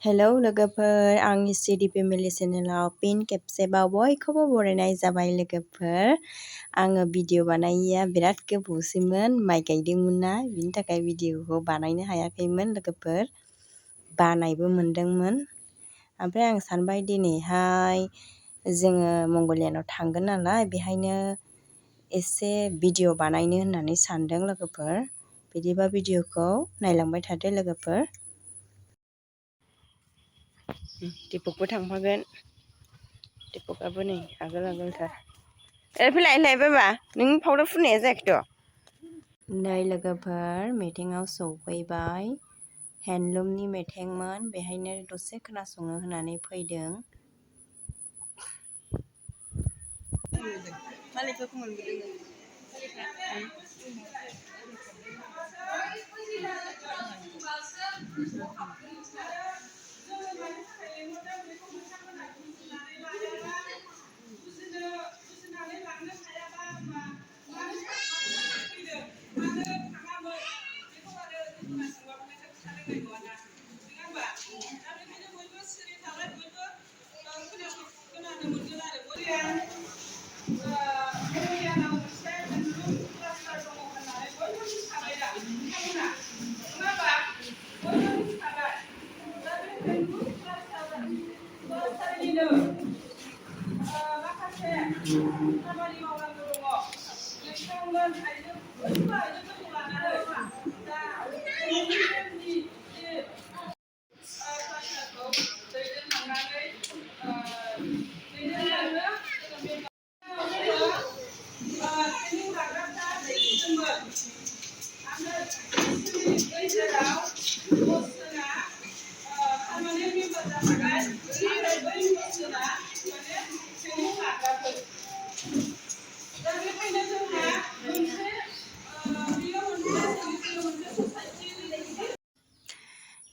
Hello लोगोफोर, आंनि CD family चेनेलाव फिन खेबसेबाव बयखौबो बरायनाय जाबाय लोगोफोर। आङो भिडिअ बानायिया बिराद गोबावसैमोन, माइ गायदोंमोन ना, बिनि थाखाय भिडिअखौ बानायनो हायाखैमोन लोगोफोर। बानायबो मोनदोंमोन। ओमफ्राय आं सानबाय दिनैहाय जोङो मंगलियानाव थांगोन नालाय, बेहायनो एसे भिडिअ बानायनो होननानै सानदों लोगोफोर। बिदिबा भिडिअखौ नायलांबाय थादो लोगोफोर। दिपकबो थांफागोन। दिपकआबो नै आगोल-आगोलथार। फैलाय बाबा, नों पाउडार फुननाया जायाखैथ'? नै लोगोफोर, मिटिङाव सफैबाय। हेन्डलुमनि मिटिंमोन, बेहायनो दसे खोनासंनो होननानै फैदों। मालायफोरखौ मोनबोदों।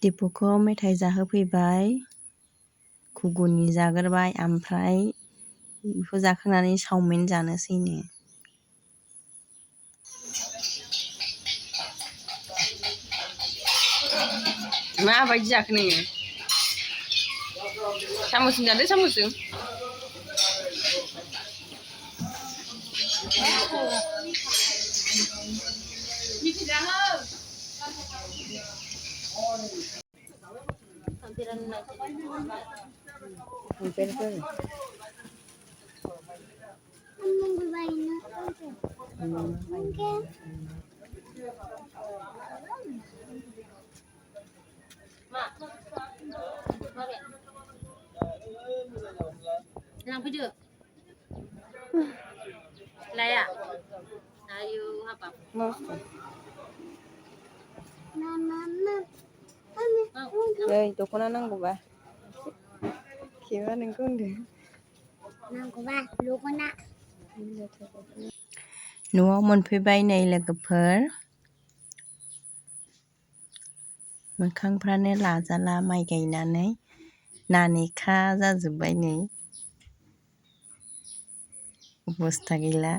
दिपकखौ मेथाइ जाहोफैबाय, घुगुनि जाग्रोबाय, ओमफ्राय बेखौ जाखांनानै चावमिन जानोसैनो। माबायदि जाखो नोङो? साम'सजों जादो, साम'सजों। Langsung Laya. Ayo apa? Dख'ना नांगौबा खेबा नोंखौ होनदों। नांगौबा दख'ना। न'आव मोनफैबाय नै लोगोफोर। मोखांफ्रानो लाजाला माइ गायनानै नानेखा जाजोब्बाय नै। अबस्था गैला।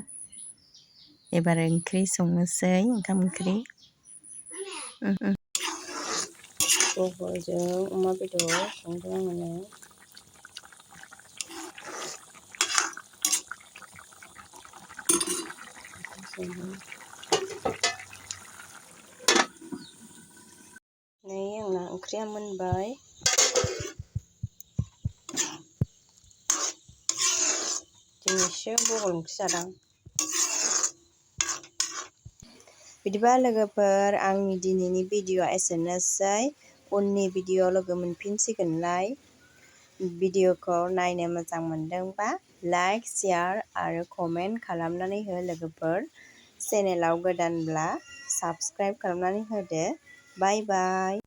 एबार ओंख्रि संनोसै, ओंखाम ओंख्रि। बहलजों अमा बेदर संदों आङो। नै आंना ओंख्रिया मोनबाय। दिनैसो बहल ओंख्रि जादां। बिदिबा लोगोफोर, आंनि दिनैनि भिडिअ'आ एसेनोसै। उननि भिडिअ' लोगो मोनफिनसिगोनलाय। भिडिअ'खौ नायनो मोजां मोनदोंबा लाइक, शेयार आरो कमेन्ट खालामनानै हो लोगोफोर। चेनेलाव गोदानब्ला साबस्क्राइब खालामनानै होदो। बाय बाय।